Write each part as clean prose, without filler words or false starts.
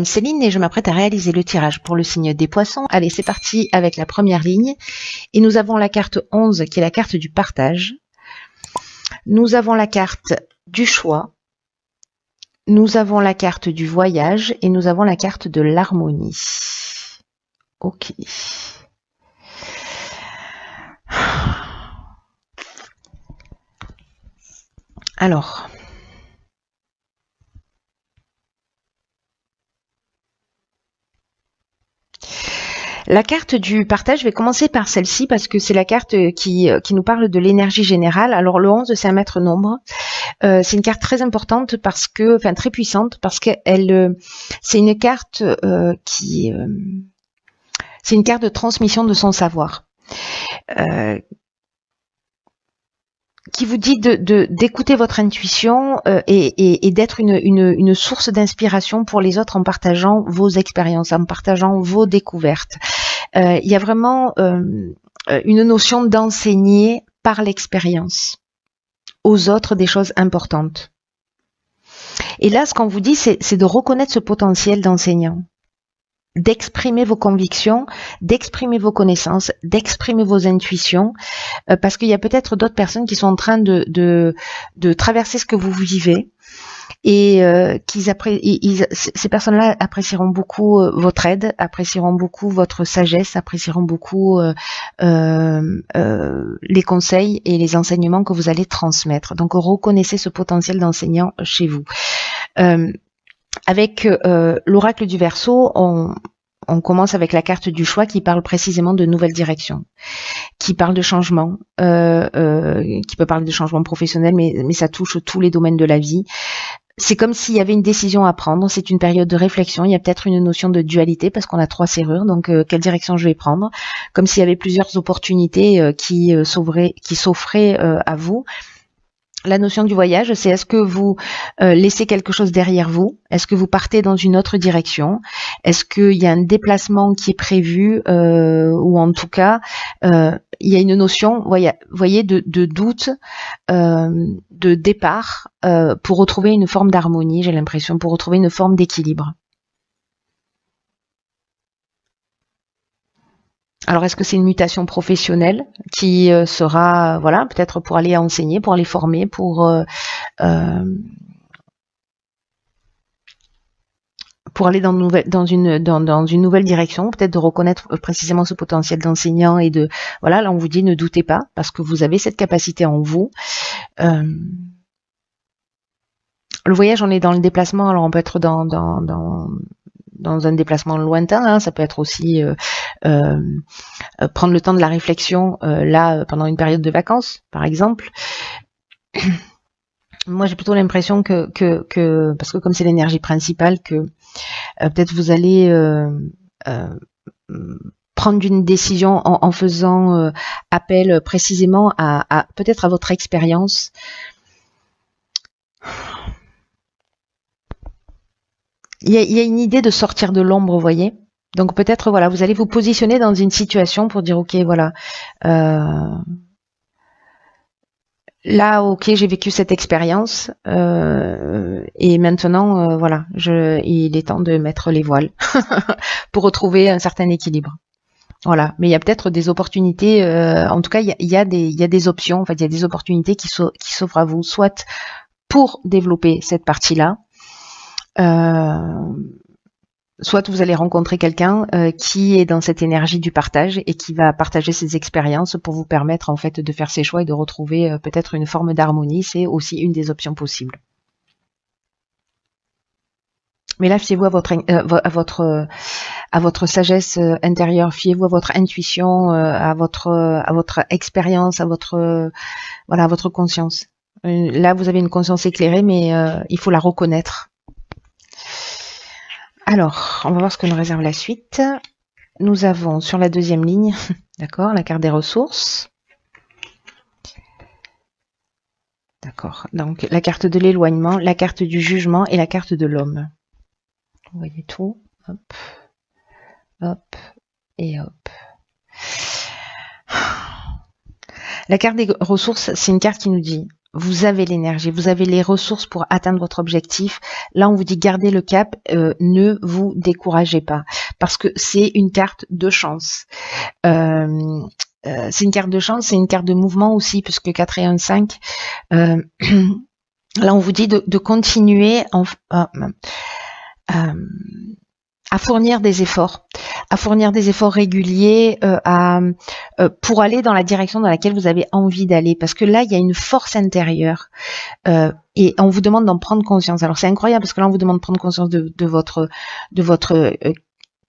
Céline et je m'apprête à réaliser le tirage pour le signe des poissons. Allez, c'est parti avec la première ligne. Et nous avons la carte 11 qui est la carte du partage. Nous avons la carte du choix. Nous avons la carte du voyage et nous avons la carte de l'harmonie. Ok. Alors... La carte du partage, je vais commencer par celle-ci parce que c'est la carte qui nous parle de l'énergie générale. Alors le 11, c'est un maître nombre. C'est une carte très importante parce que, enfin très puissante parce qu'elle, c'est une carte c'est une carte de transmission de son savoir. Qui vous dit d'écouter votre intuition et d'être une source d'inspiration pour les autres en partageant vos expériences, en partageant vos découvertes. Il y a vraiment une notion d'enseigner par l'expérience aux autres des choses importantes. Et là, ce qu'on vous dit, c'est de reconnaître ce potentiel d'enseignant, d'exprimer vos convictions, d'exprimer vos connaissances, d'exprimer vos intuitions, parce qu'il y a peut-être d'autres personnes qui sont en train de traverser ce que vous vivez et ces personnes-là apprécieront beaucoup votre aide, apprécieront beaucoup votre sagesse, apprécieront beaucoup les conseils et les enseignements que vous allez transmettre. Donc reconnaissez ce potentiel d'enseignant chez vous. Avec l'oracle du Verseau, on commence avec la carte du choix qui parle précisément de nouvelles directions, qui parle de changement, qui peut parler de changement professionnel, mais ça touche tous les domaines de la vie. C'est comme s'il y avait une décision à prendre, c'est une période de réflexion, il y a peut-être une notion de dualité parce qu'on a 3 serrures, donc quelle direction je vais prendre, comme s'il y avait plusieurs opportunités qui s'offraient à vous. La notion du voyage, c'est est-ce que vous laissez quelque chose derrière vous? Est-ce que vous partez dans une autre direction? Est-ce qu'il y a un déplacement qui est prévu ou en tout cas, il y a une notion, voyez, de doute, de départ pour retrouver une forme d'harmonie, j'ai l'impression, pour retrouver une forme d'équilibre. Alors, est-ce que c'est une mutation professionnelle qui sera, voilà, peut-être pour aller enseigner, pour aller former, pour aller dans une nouvelle direction, peut-être de reconnaître précisément ce potentiel d'enseignant et de, voilà, là on vous dit ne doutez pas parce que vous avez cette capacité en vous. Le voyage, on est dans le déplacement, alors on peut être dans un déplacement lointain, hein, ça peut être aussi prendre le temps de la réflexion là pendant une période de vacances, par exemple. Moi, j'ai plutôt l'impression que parce que comme c'est l'énergie principale, que peut-être vous allez prendre une décision en faisant appel précisément à peut-être à votre expérience. Il y a une idée de sortir de l'ombre, vous voyez. Donc peut-être, voilà, vous allez vous positionner dans une situation pour dire, ok, voilà, là, ok, j'ai vécu cette expérience et maintenant, voilà, il est temps de mettre les voiles pour retrouver un certain équilibre. Voilà, mais il y a peut-être des opportunités. En tout cas, il y a des options. En fait, il y a des opportunités qui s'offrent à vous, soit pour développer cette partie-là, soit vous allez rencontrer quelqu'un qui est dans cette énergie du partage et qui va partager ses expériences pour vous permettre en fait de faire ses choix et de retrouver peut-être une forme d'harmonie. C'est aussi une des options possibles. Mais là, fiez-vous à votre sagesse intérieure, fiez-vous à votre intuition, à votre expérience, à votre conscience. Là, vous avez une conscience éclairée, mais il faut la reconnaître. Alors, on va voir ce que nous réserve la suite. Nous avons sur la deuxième ligne, d'accord, la carte des ressources. D'accord, donc la carte de l'éloignement, la carte du jugement et la carte de l'homme. Vous voyez tout, hop, hop et hop. La carte des ressources, c'est une carte qui nous dit vous avez l'énergie, vous avez les ressources pour atteindre votre objectif. Là, on vous dit gardez le cap, ne vous découragez pas, parce que c'est une carte de chance. C'est une carte de chance, c'est une carte de mouvement aussi, puisque 4 et 1, 5. Là, on vous dit de continuer à fournir des efforts, réguliers, pour aller dans la direction dans laquelle vous avez envie d'aller, parce que là il y a une force intérieure, et on vous demande d'en prendre conscience. Alors c'est incroyable parce que là on vous demande de prendre conscience de votre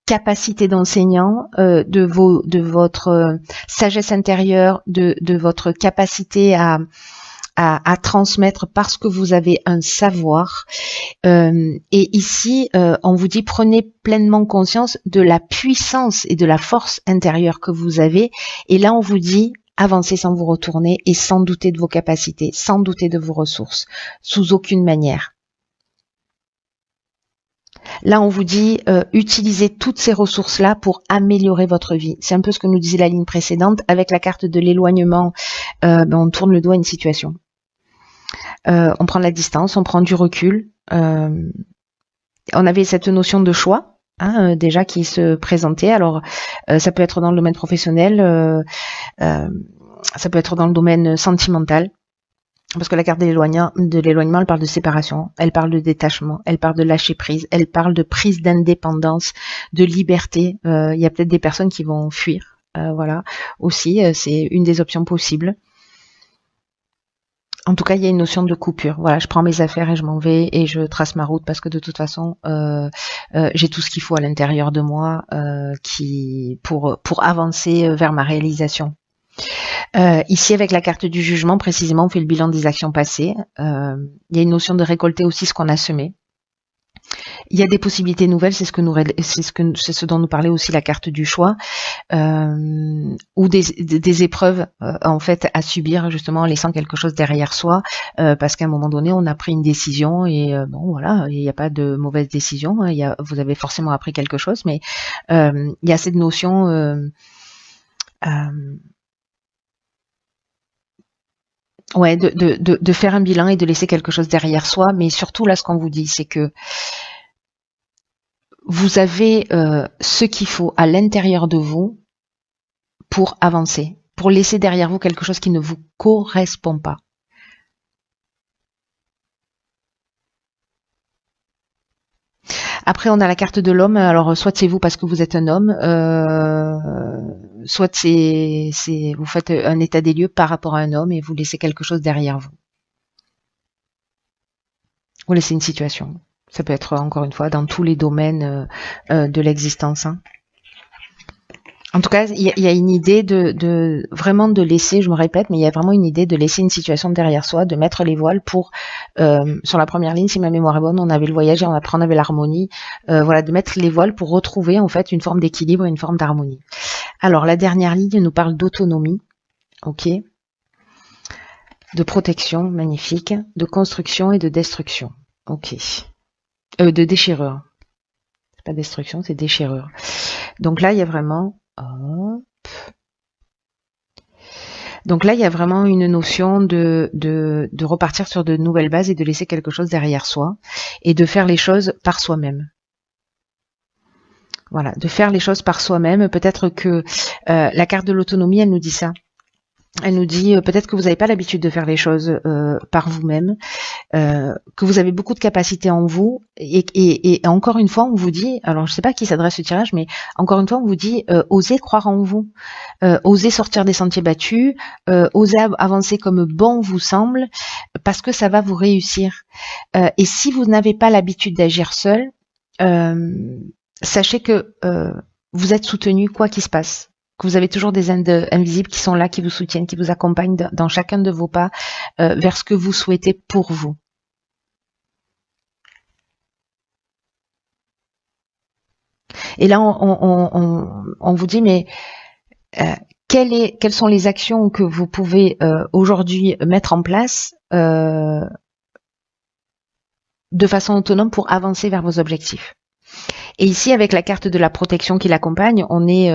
capacité d'enseignant, de votre sagesse intérieure, de votre capacité à transmettre parce que vous avez un savoir. Et ici, on vous dit prenez pleinement conscience de la puissance et de la force intérieure que vous avez. Et là, on vous dit avancez sans vous retourner et sans douter de vos capacités, sans douter de vos ressources, sous aucune manière. Là, on vous dit utilisez toutes ces ressources-là pour améliorer votre vie. C'est un peu ce que nous disait la ligne précédente. Avec la carte de l'éloignement, on tourne le dos à une situation. On prend de la distance, on prend du recul. On avait cette notion de choix déjà qui se présentait. Alors, ça peut être dans le domaine professionnel, ça peut être dans le domaine sentimental. Parce que la carte de l'éloignement, elle parle de séparation, elle parle de détachement, elle parle de lâcher prise, elle parle de prise d'indépendance, de liberté. Il y a peut-être des personnes qui vont fuir, voilà. Aussi, c'est une des options possibles. En tout cas, il y a une notion de coupure. Voilà, je prends mes affaires et je m'en vais et je trace ma route parce que de toute façon, j'ai tout ce qu'il faut à l'intérieur de moi pour avancer vers ma réalisation. Ici, avec la carte du jugement, précisément, on fait le bilan des actions passées. Il y a une notion de récolter aussi ce qu'on a semé. Il y a des possibilités nouvelles, c'est ce dont nous parlait aussi la carte du choix, ou des épreuves en fait à subir justement en laissant quelque chose derrière soi, parce qu'à un moment donné on a pris une décision et bon voilà, il n'y a pas de mauvaise décision, vous avez forcément appris quelque chose, mais il y a cette notion ouais, de faire un bilan et de laisser quelque chose derrière soi, mais surtout là ce qu'on vous dit c'est que vous avez ce qu'il faut à l'intérieur de vous pour avancer, pour laisser derrière vous quelque chose qui ne vous correspond pas. Après, on a la carte de l'homme. Alors, soit c'est vous parce que vous êtes un homme, soit vous faites un état des lieux par rapport à un homme et vous laissez quelque chose derrière vous. Vous laissez une situation. Ça peut être, encore une fois, dans tous les domaines de l'existence. En tout cas, il y a une idée de vraiment de laisser, je me répète, mais il y a vraiment une idée de laisser une situation derrière soi, de mettre les voiles pour, sur la première ligne, si ma mémoire est bonne, on avait le voyage et après on avait l'harmonie, voilà, de mettre les voiles pour retrouver en fait une forme d'équilibre, une forme d'harmonie. Alors, la dernière ligne nous parle d'autonomie, ok, de protection, magnifique, de construction et de destruction, ok, de déchirure. C'est pas destruction, c'est déchirure. Donc là, il y a vraiment hop. Donc là, il y a vraiment une notion de repartir sur de nouvelles bases et de laisser quelque chose derrière soi et de faire les choses par soi-même. Voilà, de faire les choses par soi-même. Peut-être que la carte de l'autonomie, elle nous dit ça. Elle nous dit peut-être que vous n'avez pas l'habitude de faire les choses par vous-même, que vous avez beaucoup de capacités en vous, et encore une fois, on vous dit, alors je ne sais pas à qui s'adresse ce tirage, mais encore une fois, on vous dit osez croire en vous, osez sortir des sentiers battus, osez avancer comme bon vous semble, parce que ça va vous réussir. Et si vous n'avez pas l'habitude d'agir seul, sachez que vous êtes soutenu quoi qu'il se passe. Que vous avez toujours des aides invisibles qui sont là, qui vous soutiennent, qui vous accompagnent dans chacun de vos pas vers ce que vous souhaitez pour vous. Et là, on vous dit, mais quelles sont les actions que vous pouvez aujourd'hui mettre en place de façon autonome pour avancer vers vos objectifs. Et ici, avec la carte de la protection qui l'accompagne, on est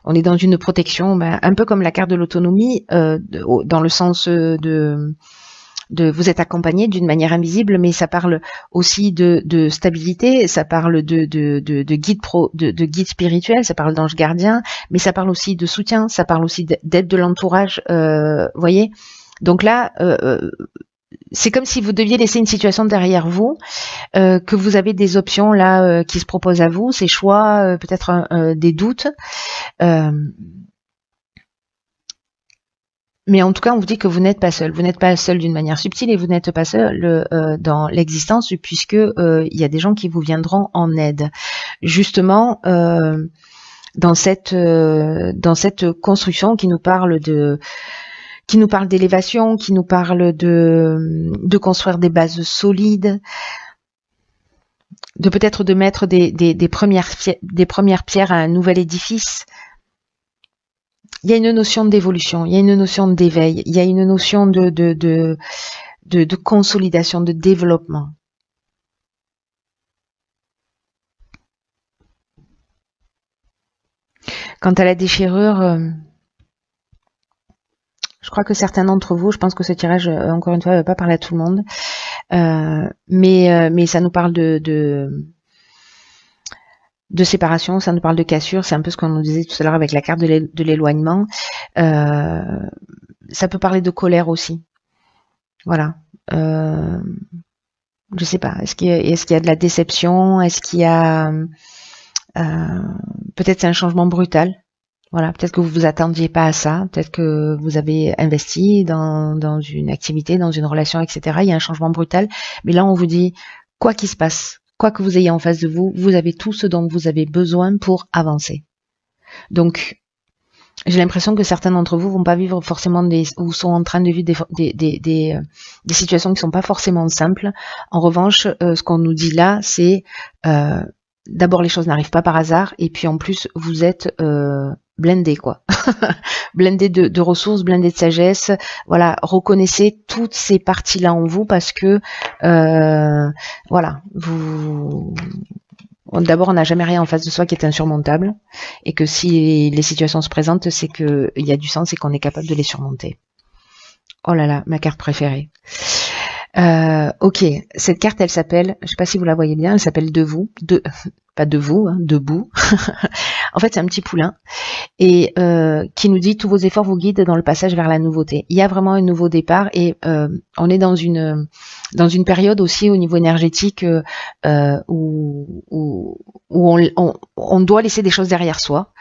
On est dans une protection, un peu comme la carte de l'autonomie, dans le sens de vous êtes accompagné d'une manière invisible, mais ça parle aussi de stabilité, ça parle de guide spirituel, ça parle d'ange gardien, mais ça parle aussi de soutien, ça parle aussi d'aide de l'entourage, voyez. Donc là, c'est comme si vous deviez laisser une situation derrière vous, que vous avez des options là qui se proposent à vous, ces choix, peut-être des doutes. Mais en tout cas, on vous dit que vous n'êtes pas seul. Vous n'êtes pas seul d'une manière subtile et vous n'êtes pas seul dans l'existence, puisque il y a des gens qui vous viendront en aide. Justement, dans cette construction qui nous parle d'élévation, qui nous parle de construire des bases solides, de peut-être de mettre des premières pierres à un nouvel édifice. Il y a une notion d'évolution, il y a une notion d'éveil, il y a une notion de consolidation, de développement. Quant à la déchirure, je crois que certains d'entre vous, je pense que ce tirage, encore une fois, ne va pas parler à tout le monde, mais ça nous parle de séparation, ça nous parle de cassure, c'est un peu ce qu'on nous disait tout à l'heure avec la carte de l'éloignement. Ça peut parler de colère aussi. Voilà. Je sais pas. Est-ce qu'il y a de la déception? Est-ce qu'il y a peut-être c'est un changement brutal. Voilà. Peut-être que vous vous attendiez pas à ça. Peut-être que vous avez investi dans une activité, dans une relation, etc. Il y a un changement brutal. Mais là, on vous dit quoi qu'il se passe. Quoi que vous ayez en face de vous, vous avez tout ce dont vous avez besoin pour avancer. Donc, j'ai l'impression que certains d'entre vous vont pas vivre forcément ou sont en train de vivre des situations qui sont pas forcément simples. En revanche, ce qu'on nous dit là, c'est d'abord les choses n'arrivent pas par hasard, et puis en plus vous êtes blindé quoi, blindé de ressources, blindé de sagesse. Voilà, reconnaissez toutes ces parties-là en vous parce que voilà, d'abord on n'a jamais rien en face de soi qui est insurmontable, et que si les situations se présentent, c'est que il y a du sens et qu'on est capable de les surmonter. Oh là là, ma carte préférée. Ok, cette carte, elle s'appelle, je sais pas si vous la voyez bien, elle s'appelle pas de vous, hein, debout. En fait, c'est un petit poulain et qui nous dit tous vos efforts vous guident dans le passage vers la nouveauté. Il y a vraiment un nouveau départ et on est dans une période aussi au niveau énergétique où on doit laisser des choses derrière soi.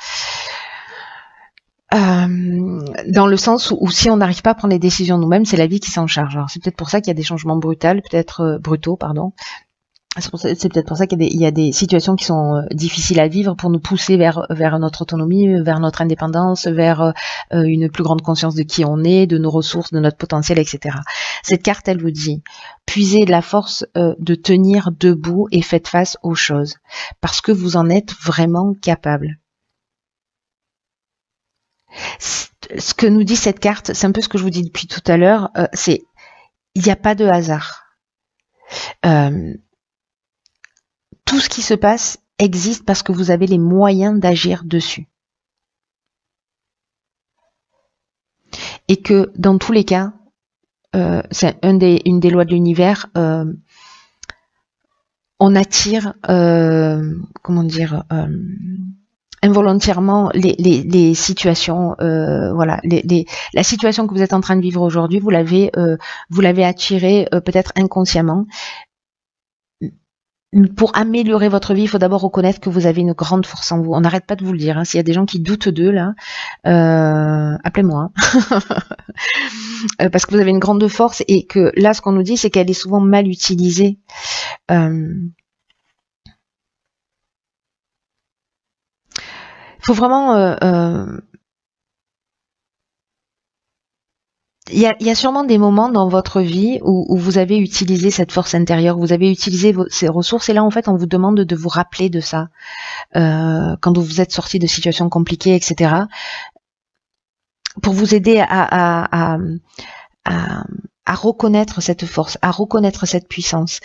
Dans le sens où si on n'arrive pas à prendre les décisions nous-mêmes, c'est la vie qui s'en charge. Alors c'est peut-être pour ça qu'il y a des changements brutaux, pardon. C'est peut-être pour ça qu'il y a des situations qui sont difficiles à vivre pour nous pousser vers notre autonomie, vers notre indépendance, vers une plus grande conscience de qui on est, de nos ressources, de notre potentiel, etc. Cette carte, elle vous dit, puisez de la force de tenir debout et faites face aux choses, parce que vous en êtes vraiment capable. Ce que nous dit cette carte, c'est un peu ce que je vous dis depuis tout à l'heure, c'est il n'y a pas de hasard. Tout ce qui se passe existe parce que vous avez les moyens d'agir dessus. Et que dans tous les cas, c'est une des lois de l'univers, on attire, involontairement les situations, voilà, la situation que vous êtes en train de vivre aujourd'hui, vous l'avez attirée peut-être inconsciemment. Pour améliorer votre vie, il faut d'abord reconnaître que vous avez une grande force en vous. On n'arrête pas de vous le dire. Hein. S'il y a des gens qui doutent d'eux là, appelez-moi. Parce que vous avez une grande force et que là, ce qu'on nous dit, c'est qu'elle est souvent mal utilisée. Faut vraiment il y a sûrement des moments dans votre vie où vous avez utilisé cette force intérieure, vous avez utilisé ces ressources, et là en fait on vous demande de vous rappeler de ça quand vous êtes sorti de situations compliquées, etc. Pour vous aider à reconnaître cette force, à reconnaître cette puissance.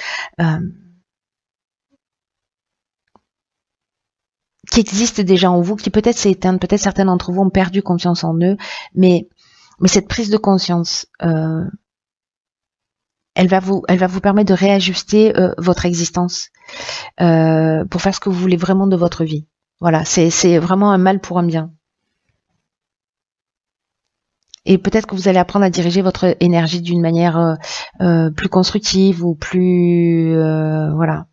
qui existe déjà en vous, qui peut-être s'est éteinte, peut-être certains d'entre vous ont perdu confiance en eux, mais cette prise de conscience, elle va vous permettre de réajuster votre existence pour faire ce que vous voulez vraiment de votre vie. Voilà, c'est vraiment un mal pour un bien. Et peut-être que vous allez apprendre à diriger votre énergie d'une manière plus constructive ou plus voilà.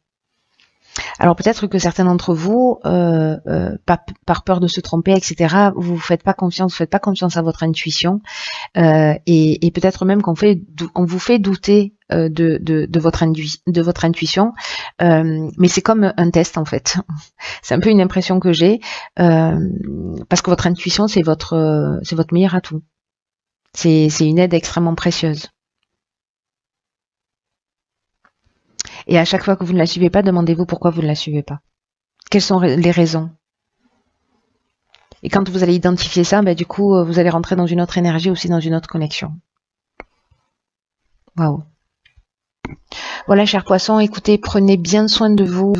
Alors peut-être que certains d'entre vous, par peur de se tromper, etc., vous faites pas confiance à votre intuition, et peut-être même qu'on vous fait douter de votre intuition, mais c'est comme un test en fait. C'est un peu une impression que j'ai, parce que votre intuition c'est votre meilleur atout. C'est une aide extrêmement précieuse. Et à chaque fois que vous ne la suivez pas, demandez-vous pourquoi vous ne la suivez pas. Quelles sont les raisons? Et quand vous allez identifier ça, du coup, vous allez rentrer dans une autre énergie, aussi dans une autre connexion. Waouh. Voilà, chers poissons, écoutez, prenez bien soin de vous.